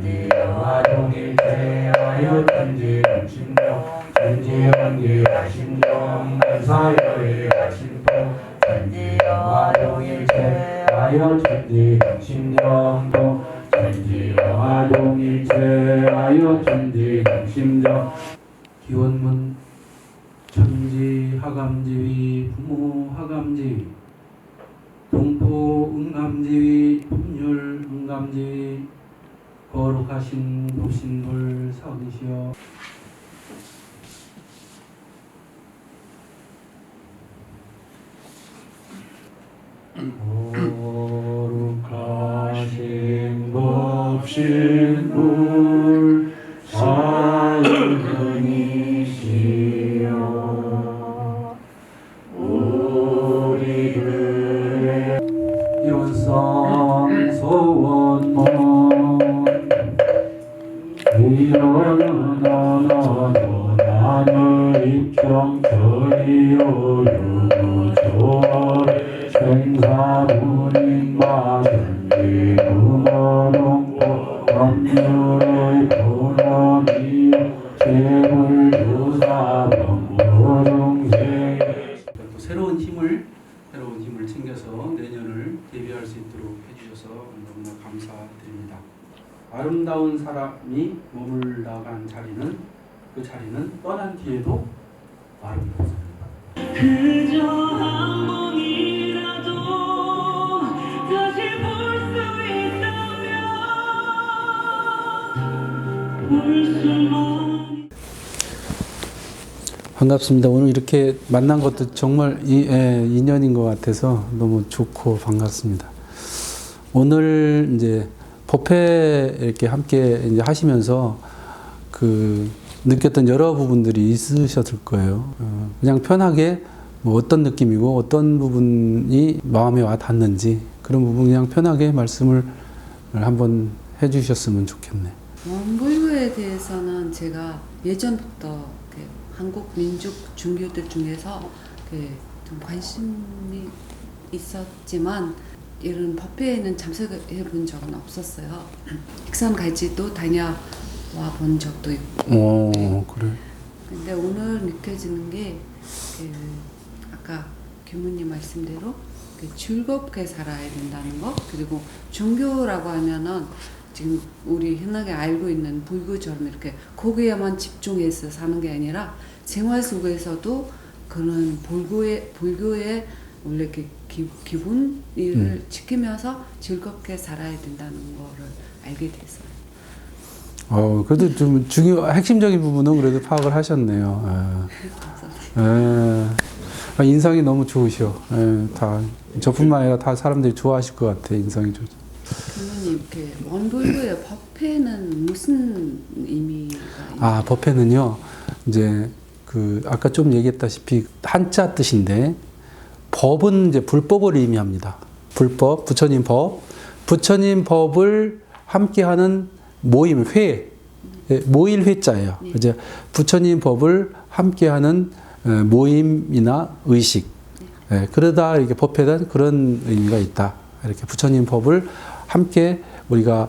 천지와 동일체하여 천지중심종 천지원기하심종 사여의하심종 천지와 동일체하여 천지중심종 천지와 동일체하여 천지중심종 기원문 천지하감지위 부모하감지위 동포응감지위 법률응감지위 거룩하신 도신불 사오시여 거룩하신 법신불 사은이시여 우리들의 이론상 소원문 이러는 나나도 나는 입정처리요 유조의 생사문인 마전기 문어동포 법률의 본원이요 재물유사 법무중생 새로운 힘을 챙겨서 내년을 대비할 수 있도록 해주셔서 너무나 감사드립니다. 아름다운 사람이 머물러간 자리는 그 자리는 떠난 뒤에도 아름답습니다. 그저 한 번이라도 다시 볼 수 있다면 볼 수만. 반갑습니다. 오늘 이렇게 만난 것도 정말 인연인 것 같아서 너무 좋고 반갑습니다. 오늘 이제 법회 이렇게 함께 이제 하시면서 그 느꼈던 여러 부분들이 있으셨을 거예요. 그냥 편하게 뭐 어떤 느낌이고 어떤 부분이 마음에 와 닿는지 그런 부분 그냥 편하게 말씀을 한번 해주셨으면 좋겠네. 원불교에 대해서는 제가 예전부터 한국 민족 종교들 중에서 좀 관심이 있었지만 이런 법회에는 참석해 본 적은 없었어요. 익산갈지도 다녀와 본 적도 있고. 그래. 근데 오늘 느껴지는 게 아까 교무님 말씀대로 즐겁게 살아야 된다는 거, 그리고 종교라고 하면은 지금 우리 흔하게 알고 있는 불교처럼 이렇게 거기에만 집중해서 사는 게 아니라 생활 속에서도 그런 불교의 원래 기분을 지키면서 즐겁게 살아야 된다는 거를 알게 됐어요. 그래도 좀 핵심적인 부분은 그래도 파악을 하셨네요. 인상이 너무 좋으셔. 다 저뿐만 아니라 다 사람들이 좋아하실 것 같아. 인상이 좋죠. 교수님, 이렇게 원불교의 법회는 무슨 의미가 있나요? 법회는요. 이제 아까 좀 얘기했다시피 한자 뜻인데 법은 이제 불법을 의미합니다. 불법, 부처님 법, 부처님 법을 함께하는 모임, 회, 모일 회자예요. 이제 부처님 법을 함께하는 모임이나 의식. 그러다 이렇게 법회는 그런 의미가 있다. 이렇게 부처님 법을 함께 우리가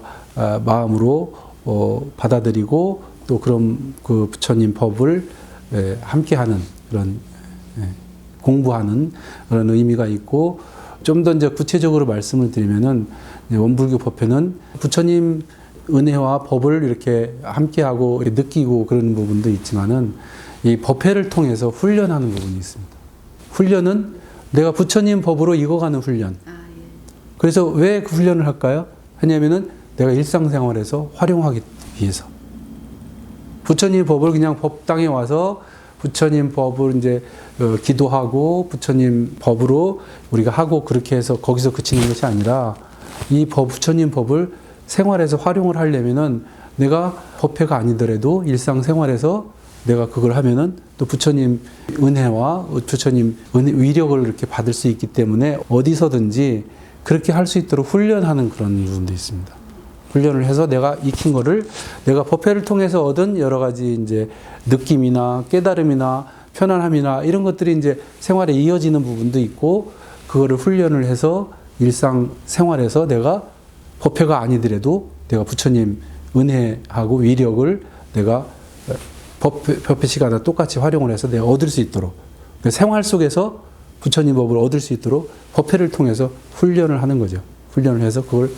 마음으로 받아들이고 또 그런 그 부처님 법을 함께하는 그런 공부하는 그런 의미가 있고, 좀 더 이제 구체적으로 말씀을 드리면은 원불교 법회는 부처님 은혜와 법을 이렇게 함께하고 이렇게 느끼고 그런 부분도 있지만은 이 법회를 통해서 훈련하는 부분이 있습니다. 훈련은 내가 부처님 법으로 익어가는 훈련. 그래서 왜 그 훈련을 할까요? 왜냐면은 내가 일상생활에서 활용하기 위해서. 부처님 법을 그냥 법당에 와서 부처님 법을 이제 기도하고 부처님 법으로 우리가 하고 그렇게 해서 거기서 그치는 것이 아니라 이 부처님 법을 생활에서 활용을 하려면은 내가 법회가 아니더라도 일상생활에서 내가 그걸 하면은 또 부처님 은혜와 부처님 위력을 이렇게 받을 수 있기 때문에 어디서든지 그렇게 할 수 있도록 훈련하는 그런 부분도 있습니다. 훈련을 해서 내가 익힌 거를 내가 법회를 통해서 얻은 여러 가지 이제 느낌이나 깨달음이나 편안함이나 이런 것들이 이제 생활에 이어지는 부분도 있고, 그거를 훈련을 해서 일상 생활에서 내가 법회가 아니더라도 내가 부처님 은혜하고 위력을 내가 법회 시간에 똑같이 활용을 해서 내가 얻을 수 있도록 그러니까 생활 속에서 부처님 법을 얻을 수 있도록 법회를 통해서 훈련을 하는 거죠. 훈련을 해서 그걸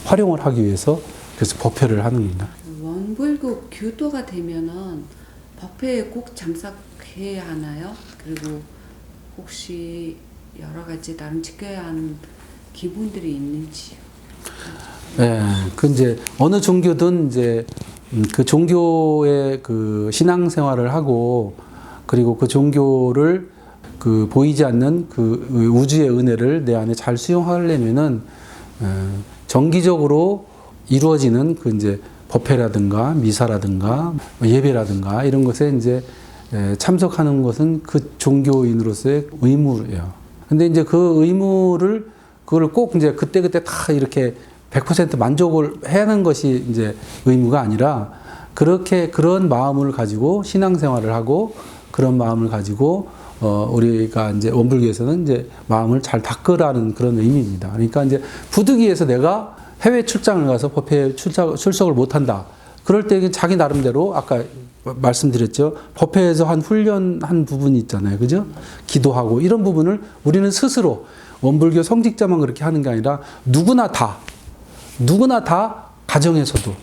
활용을 하기 위해서 그래서 법회를 하는 겁니다. 원불교 교도가 되면은 법회에 꼭 참석해야 하나요? 그리고 혹시 여러 가지 나름 지켜야 하는 기본들이 있는지요? 예, 그 이제 어느 종교든 이제 그 종교의 그 신앙 생활을 하고 그리고 그 종교를 그 보이지 않는 그 우주의 은혜를 내 안에 잘 수용하려면은 정기적으로 이루어지는 그 이제 법회라든가 미사라든가 예배라든가 이런 것에 이제 참석하는 것은 그 종교인으로서의 의무예요. 근데 이제 그 의무를 그걸 꼭 이제 그때그때 다 이렇게 100% 만족을 해야 하는 것이 이제 의무가 아니라 그렇게 그런 마음을 가지고 신앙생활을 하고 그런 마음을 가지고 우리가 이제 원불교에서는 이제 마음을 잘 닦으라는 그런 의미입니다. 그러니까 이제 부득이해서 내가 해외 출장을 가서 법회에 출석을 못 한다. 그럴 때 자기 나름대로 아까 말씀드렸죠. 법회에서 한 훈련한 부분이 있잖아요. 그죠? 기도하고 이런 부분을 우리는 스스로 원불교 성직자만 그렇게 하는 게 아니라 누구나 다 가정에서도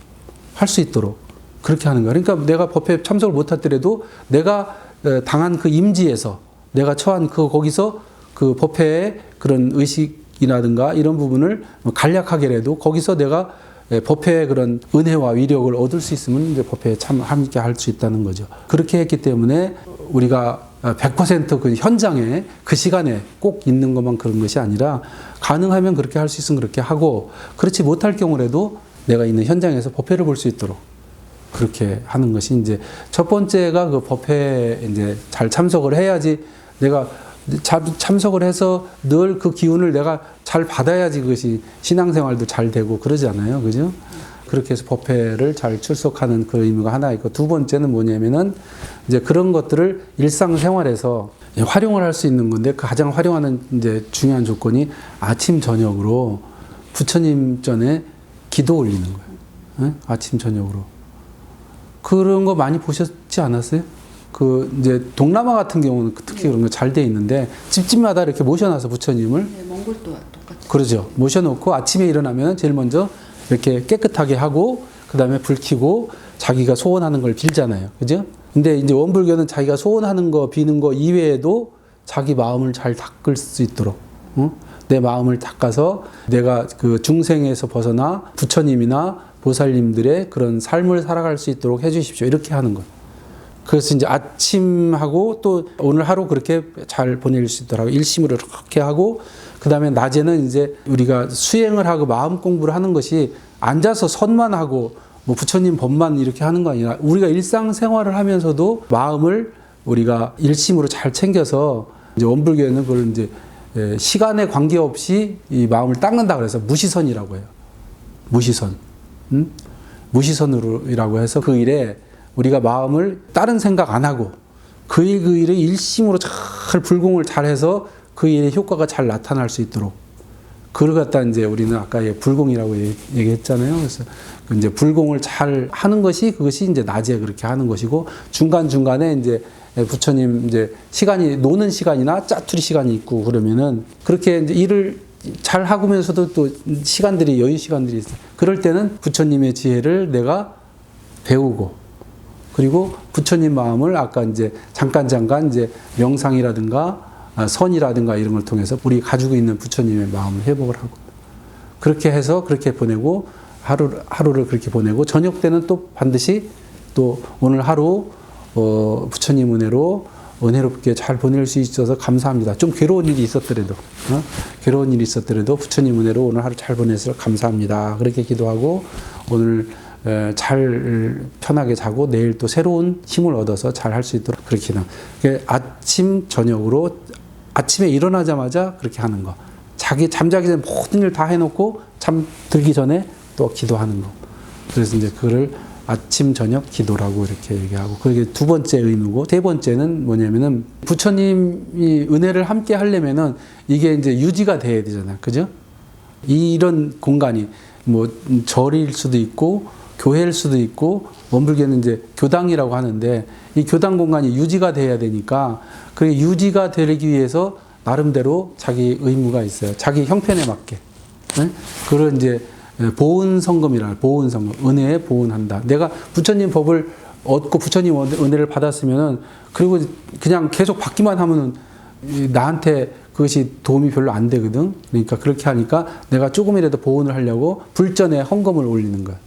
할 수 있도록 그렇게 하는 거예요. 그러니까 내가 법회에 참석을 못 하더라도 내가 당한 그 임지에서 내가 처한 그 거기서 그 법회의 그런 의식이라든가 이런 부분을 간략하게라도 거기서 내가 법회의 그런 은혜와 위력을 얻을 수 있으면 이제 법회에 참 함께 할 수 있다는 거죠. 그렇게 했기 때문에 우리가 100% 그 현장에 그 시간에 꼭 있는 것만 그런 것이 아니라 가능하면 그렇게 할 수 있으면 그렇게 하고 그렇지 못할 경우라도 내가 있는 현장에서 법회를 볼 수 있도록 그렇게 하는 것이 이제 첫 번째가 그 법회에 이제 잘 참석을 해야지 내가 참석을 해서 늘 그 기운을 내가 잘 받아야지 그것이 신앙생활도 잘 되고 그러잖아요. 그죠? 그렇게 해서 법회를 잘 출석하는 그 의미가 하나 있고 두 번째는 뭐냐면은 이제 그런 것들을 일상생활에서 활용을 할 수 있는 건데 그 가장 활용하는 이제 중요한 조건이 아침 저녁으로 부처님 전에 기도 올리는 거예요. 네? 아침 저녁으로. 그런 거 많이 보셨지 않았어요? 그 이제 동남아 같은 경우는 특히 그런 거 잘 돼 있는데 집집마다 이렇게 모셔놔서 부처님을 네, 몽골도 똑같아요. 그러죠. 모셔놓고 아침에 일어나면 제일 먼저 이렇게 깨끗하게 하고 그 다음에 불 켜고 자기가 소원하는 걸 빌잖아요. 그죠? 근데 이제 원불교는 자기가 소원하는 거 비는 거 이외에도 자기 마음을 잘 닦을 수 있도록 내 마음을 닦아서 내가 그 중생에서 벗어나 부처님이나 보살님들의 그런 삶을 살아갈 수 있도록 해주십시오. 이렇게 하는 거예요. 그래서 이제 아침하고 또 오늘 하루 그렇게 잘 보낼 수 있도록 일심으로 그렇게 하고 그 다음에 낮에는 이제 우리가 수행을 하고 마음 공부를 하는 것이 앉아서 선만 하고 뭐 부처님 법만 이렇게 하는 거 아니라 우리가 일상생활을 하면서도 마음을 우리가 일심으로 잘 챙겨서 이제 원불교에는 그걸 이제 시간에 관계없이 이 마음을 닦는다 그래서 무시선이라고 해요. 무시선. 무시선으로라고 해서 그 일에 우리가 마음을 다른 생각 안 하고 그 일에 일심으로 잘 불공을 잘 해서 그 일의 효과가 잘 나타날 수 있도록 그걸 갖다 이제 우리는 아까 불공이라고 얘기했잖아요. 그래서 이제 불공을 잘 하는 것이 그것이 이제 낮에 그렇게 하는 것이고 중간중간에 이제 부처님 이제 시간이 노는 시간이나 짜투리 시간이 있고 그러면은 그렇게 이제 일을 잘 하면서도 또 시간들이 여유 시간들이 있어요. 그럴 때는 부처님의 지혜를 내가 배우고 그리고 부처님 마음을 아까 이제 잠깐 이제 명상이라든가 선이라든가 이런 걸 통해서 우리 가지고 있는 부처님의 마음을 회복을 하고 그렇게 해서 그렇게 보내고 하루를 그렇게 보내고 저녁 때는 또 반드시 또 오늘 하루 부처님 은혜로 은혜롭게 잘 보낼 수 있어서 감사합니다. 좀 괴로운 일이 있었더라도 괴로운 일이 있었더라도 부처님 은혜로 오늘 하루 잘 보내서 감사합니다. 그렇게 기도하고 오늘 잘 편하게 자고 내일 또 새로운 힘을 얻어서 잘 할 수 있도록 그렇게 아침 저녁으로 아침에 일어나자마자 그렇게 하는 거 자기 잠자기 전에 모든 일 다 해놓고 잠들기 전에 또 기도하는 거 그래서 이제 그거를 아침 저녁 기도라고 이렇게 얘기하고 그게 두 번째 의무고 세 번째는 뭐냐면은 부처님이 은혜를 함께 하려면은 이게 이제 유지가 돼야 되잖아요. 그죠? 이런 공간이 뭐 절일 수도 있고 교회일 수도 있고 원불교는 이제 교당이라고 하는데 이 교당 공간이 유지가 돼야 되니까 그 유지가 되기 위해서 나름대로 자기 의무가 있어요. 자기 형편에 맞게. 네? 그걸 이제 보은 성금이라 보은 성금, 은혜에 보은한다. 내가 부처님 법을 얻고 부처님 은혜를 받았으면은 그리고 그냥 계속 받기만 하면은 나한테 그것이 도움이 별로 안 되거든. 그러니까 그렇게 하니까 내가 조금이라도 보온을 하려고 불전에 헌금을 올리는 거야.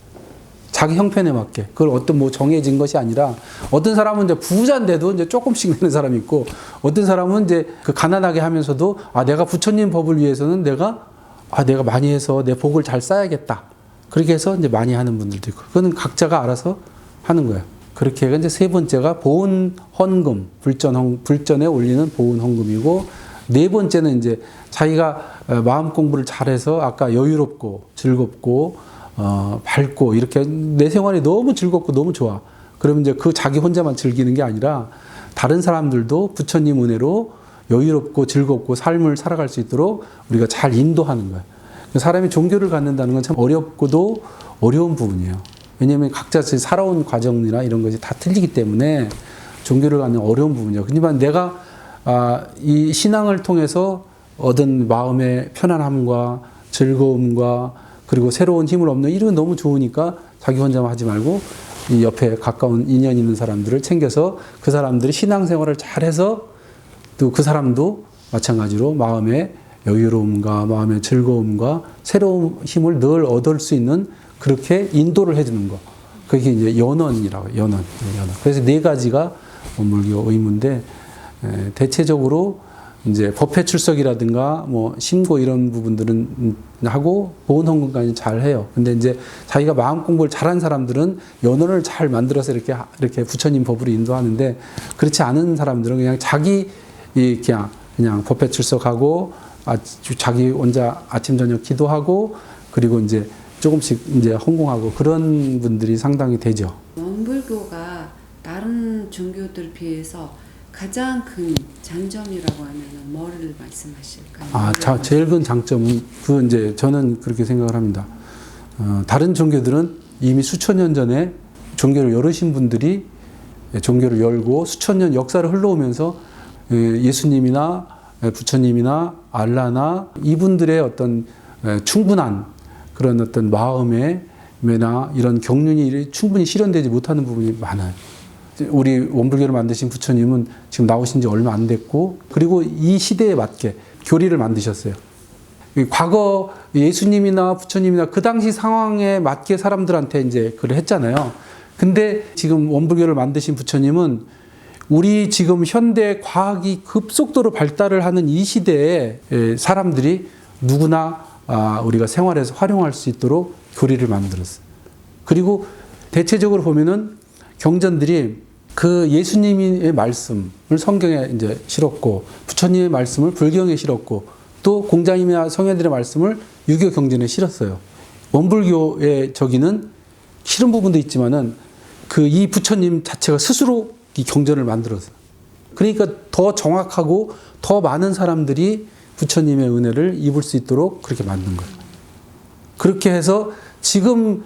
자기 형편에 맞게. 그걸 어떤 뭐 정해진 것이 아니라 어떤 사람은 이제 부자인데도 이제 조금씩 내는 사람이 있고 어떤 사람은 이제 그 가난하게 하면서도 아, 내가 부처님 법을 위해서는 내가 많이 해서 내 복을 잘 쌓아야겠다. 그렇게 해서 이제 많이 하는 분들도 있고. 그거는 각자가 알아서 하는 거예요. 그렇게 해서 이제 세 번째가 보온 헌금, 불전에 올리는 보온 헌금이고 네 번째는 이제 자기가 마음 공부를 잘해서 아까 여유롭고 즐겁고 밝고 이렇게 내 생활이 너무 즐겁고 너무 좋아. 그러면 이제 그 자기 혼자만 즐기는 게 아니라 다른 사람들도 부처님 은혜로 여유롭고 즐겁고 삶을 살아갈 수 있도록 우리가 잘 인도하는 거예요. 사람이 종교를 갖는다는 건 참 어렵고도 어려운 부분이에요. 왜냐하면 각자 살아온 과정이나 이런 것이 다 틀리기 때문에 종교를 갖는 어려운 부분이에요. 하지만 내가 이 신앙을 통해서 얻은 마음의 편안함과 즐거움과 그리고 새로운 힘을 얻는 이런 너무 좋으니까 자기 혼자만 하지 말고 이 옆에 가까운 인연 있는 사람들을 챙겨서 그 사람들이 신앙생활을 잘해서 또 그 사람도 마찬가지로 마음의 여유로움과 마음의 즐거움과 새로운 힘을 늘 얻을 수 있는 그렇게 인도를 해주는 거. 그게 이제 연원이라고 해요. 연원. 그래서 네 가지가 원불교 의무인데 대체적으로 이제 법회 출석이라든가 뭐 심고 이런 부분들은 하고 보온 헌금까지 잘 해요. 근데 이제 자기가 마음 공부를 잘한 사람들은 연원을 잘 만들어서 이렇게 부처님 법으로 인도하는데 그렇지 않은 사람들은 그냥 그냥 법회 출석하고 자기 혼자 아침 저녁 기도하고 그리고 이제 조금씩 이제 헌공하고 그런 분들이 상당히 되죠. 원불교가 다른 종교들 비해서 가장 큰 장점이라고 하면 뭐를 말씀하실까요? 제일 큰 장점은 이제 저는 그렇게 생각을 합니다. 다른 종교들은 이미 수천 년 전에 종교를 열으신 분들이 종교를 열고 수천 년 역사를 흘러오면서 예수님이나 부처님이나 알라나 이분들의 어떤 충분한 그런 어떤 마음의 매나 이런 경륜이 충분히 실현되지 못하는 부분이 많아요. 우리 원불교를 만드신 부처님은 지금 나오신 지 얼마 안 됐고 그리고 이 시대에 맞게 교리를 만드셨어요. 과거 예수님이나 부처님이나 그 당시 상황에 맞게 사람들한테 이제 그걸 했잖아요. 근데 지금 원불교를 만드신 부처님은 우리 지금 현대 과학이 급속도로 발달을 하는 이 시대에 사람들이 누구나 우리가 생활에서 활용할 수 있도록 교리를 만들었어요. 그리고 대체적으로 보면은 경전들이 그 예수님의 말씀을 성경에 이제 실었고 부처님의 말씀을 불경에 실었고 또 공자님이나 성현들의 말씀을 유교 경전에 실었어요. 원불교의 저기는 실은 부분도 있지만은 이 부처님 자체가 스스로 이 경전을 만들었어요. 그러니까 더 정확하고 더 많은 사람들이 부처님의 은혜를 입을 수 있도록 그렇게 만든 거예요. 그렇게 해서 지금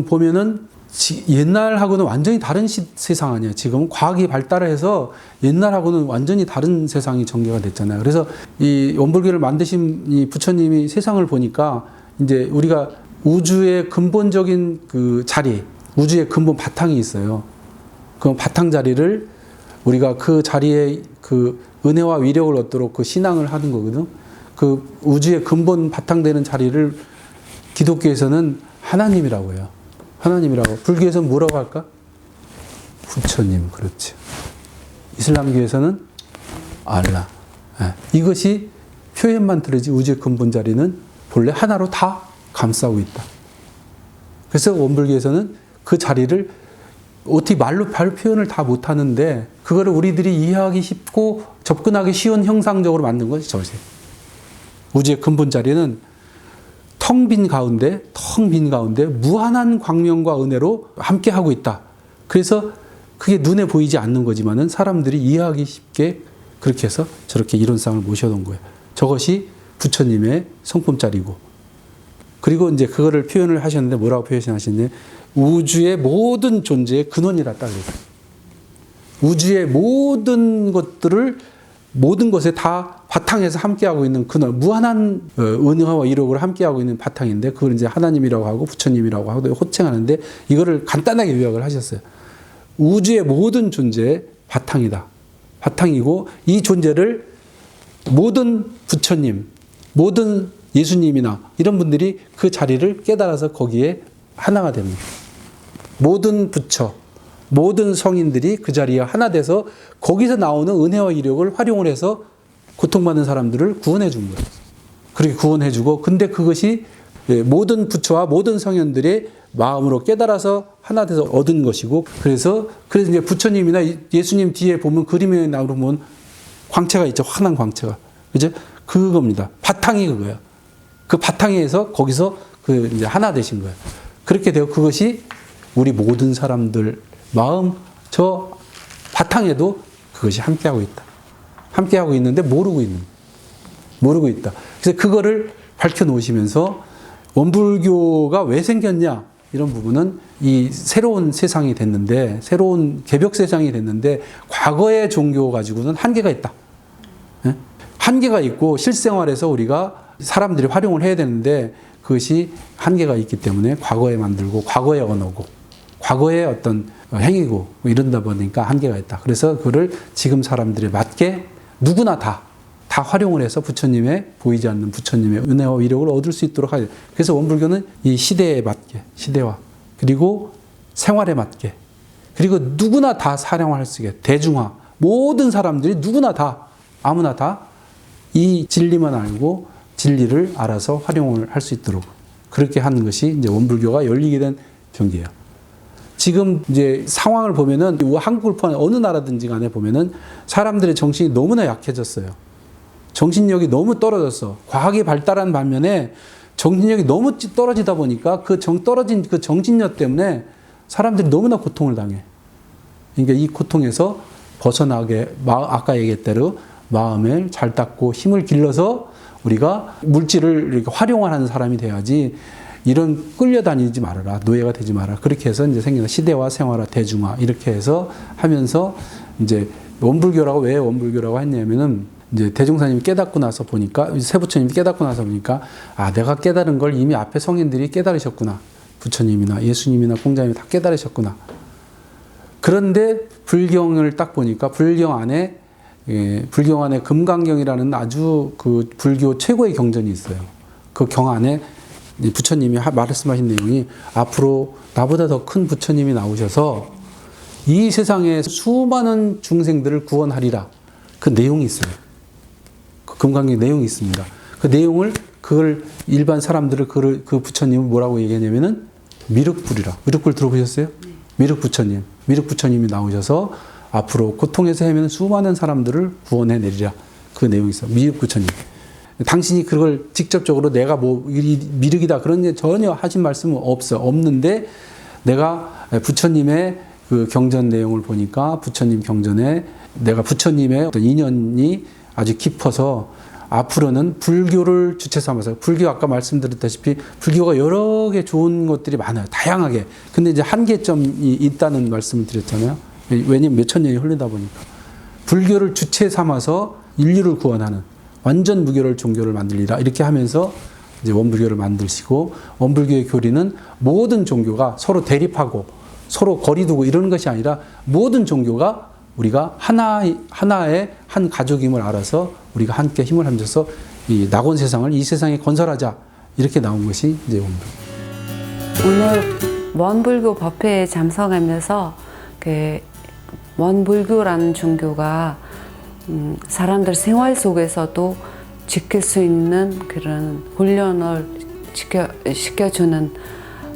보면은 옛날하고는 완전히 다른 세상 아니에요. 지금 과학이 발달해서 옛날하고는 완전히 다른 세상이 전개가 됐잖아요. 그래서 이 원불교를 만드신 이 부처님이 세상을 보니까 이제 우리가 우주의 근본적인 그 자리, 우주의 근본 바탕이 있어요. 그 바탕 자리를 우리가 그 자리에 그 은혜와 위력을 얻도록 그 신앙을 하는 거거든. 그 우주의 근본 바탕되는 자리를 기독교에서는 하나님이라고 해요. 하나님이라고. 불교에서는 뭐라고 할까? 부처님, 그렇지. 이슬람교에서는 알라. 이것이 표현만 들으지 우주의 근본 자리는 본래 하나로 다 감싸고 있다. 그래서 원불교에서는 그 자리를 어떻게 말로 표현을 다 못하는데 그거를 우리들이 이해하기 쉽고 접근하기 쉬운 형상적으로 만든 것이 저세. 우주의 근본 자리는 텅 빈 가운데 무한한 광명과 은혜로 함께하고 있다. 그래서 그게 눈에 보이지 않는 거지만은 사람들이 이해하기 쉽게 그렇게 해서 저렇게 이론상을 모셔놓은 거예요. 저것이 부처님의 성품짜리고 그리고 이제 그거를 표현을 하셨는데 뭐라고 표현하셨냐? 우주의 모든 존재의 근원이라 딱 그랬어요. 우주의 모든 것들을 모든 것에 다 바탕에서 함께하고 있는 근원, 무한한 은혜와 이력을 함께하고 있는 바탕인데 그걸 이제 하나님이라고 하고 부처님이라고 하고 호칭하는데 이거를 간단하게 요약을 하셨어요. 우주의 모든 존재의 바탕이다. 바탕이고 이 존재를 모든 부처님, 모든 예수님이나 이런 분들이 그 자리를 깨달아서 거기에 하나가 됩니다. 모든 부처, 모든 성인들이 그 자리에 하나 돼서 거기서 나오는 은혜와 이력을 활용을 해서 고통받는 사람들을 구원해 준 거예요. 그렇게 구원해 주고 근데 그것이 모든 부처와 모든 성현들의 마음으로 깨달아서 하나 돼서 얻은 것이고 그래서 이제 부처님이나 예수님 뒤에 보면 그림에 나오면 광채가 있죠. 환한 광채가. 그죠? 그겁니다. 바탕이 그거예요. 그 바탕에서 거기서 그 이제 하나 되신 거예요. 그렇게 되어 그것이 우리 모든 사람들 마음 저 바탕에도 그것이 함께하고 있다. 함께하고 있는데 모르고 있다. 그래서 그거를 밝혀 놓으시면서 원불교가 왜 생겼냐 이런 부분은 이 새로운 세상이 됐는데 새로운 개벽 세상이 됐는데 과거의 종교 가지고는 한계가 있다. 예? 한계가 있고 실생활에서 우리가 사람들이 활용을 해야 되는데 그것이 한계가 있기 때문에 과거에 만들고 과거의 언어고 과거의 어떤 행위고 이런다 보니까 한계가 있다. 그래서 그거를 지금 사람들에 맞게 누구나 다 활용을 해서 부처님의 보이지 않는 부처님의 은혜와 위력을 얻을 수 있도록 하죠. 그래서 원불교는 이 시대에 맞게 시대와 그리고 생활에 맞게 그리고 누구나 다 사용할 수 있게 대중화 모든 사람들이 누구나 다 아무나 다 이 진리만 알고 진리를 알아서 활용을 할 수 있도록 그렇게 하는 것이 이제 원불교가 열리게 된 종교예요. 지금 이제 상황을 보면은 한국을 포함한 어느 나라든지 간에 보면은 사람들의 정신이 너무나 약해졌어요. 정신력이 너무 떨어졌어. 과학이 발달한 반면에 정신력이 너무 떨어지다 보니까 떨어진 그 정신력 때문에 사람들이 너무나 고통을 당해. 그러니까 이 고통에서 벗어나게 아까 얘기했대로 마음을 잘 닦고 힘을 길러서 우리가 물질을 이렇게 활용하는 사람이 돼야지 이런 끌려다니지 말아라. 노예가 되지 마라. 그렇게 해서 이제 생기는 시대화, 생활화, 대중화 이렇게 해서 하면서 이제 원불교라고 왜 원불교라고 했냐면은 이제 대종사님이 깨닫고 나서 보니까 세부처님이 깨닫고 나서 보니까 아 내가 깨달은 걸 이미 앞에 성인들이 깨달으셨구나. 부처님이나 예수님이나 공자님이 다 깨달으셨구나. 그런데 불경을 딱 보니까 불경 안에 금강경이라는 아주 그 불교 최고의 경전이 있어요. 그 경 안에 부처님이 말씀하신 내용이 앞으로 나보다 더 큰 부처님이 나오셔서 이 세상에 수많은 중생들을 구원하리라. 그 내용이 있어요. 그 금강경 내용이 있습니다. 그 내용을 그걸 일반 사람들을 그 부처님을 뭐라고 얘기하냐면은 미륵불이라. 미륵불 들어보셨어요? 미륵 부처님이 나오셔서 앞으로 고통에서 헤매는 수많은 사람들을 구원해 내리라. 그 내용이 있어요. 미륵 부처님. 당신이 그걸 직접적으로 내가 뭐 미륵이다 그런 게 전혀 하신 말씀은 없는데 내가 부처님의 그 경전 내용을 보니까 부처님 경전에 내가 부처님의 어떤 인연이 아주 깊어서 앞으로는 불교를 주체 삼아서 불교 아까 말씀드렸다시피 불교가 여러 개 좋은 것들이 많아요. 다양하게. 근데 이제 한계점이 있다는 말씀을 드렸잖아요. 왜냐면 몇천 년이 흘리다 보니까. 불교를 주체 삼아서 인류를 구원하는 완전 무교를 종교를 만들리라 이렇게 하면서 이제 원불교를 만드시고 원불교의 교리는 모든 종교가 서로 대립하고 서로 거리 두고 이러는 것이 아니라 모든 종교가 우리가 하나의 한 가족임을 알아서 우리가 함께 힘을 합쳐서 이 낙원 세상을 이 세상에 건설하자 이렇게 나온 것이 이제 원불교. 오늘 원불교 법회에 참석하면서 그 원불교라는 종교가 사람들 생활 속에서도 지킬 수 있는 그런 훈련을 시켜주는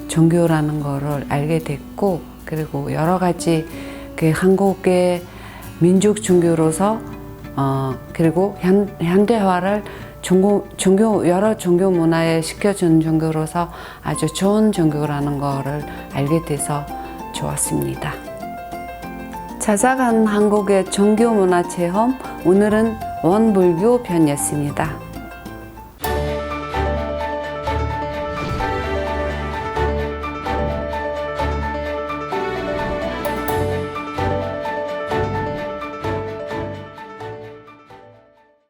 종교라는 것을 알게 됐고 그리고 여러 가지 그 한국의 민족 종교로서 그리고 현대화를 여러 종교 문화에 시켜준 종교로서 아주 좋은 종교라는 것을 알게 돼서 좋았습니다. 찾아간 한국의 종교 문화 체험 오늘은 원불교 편이었습니다.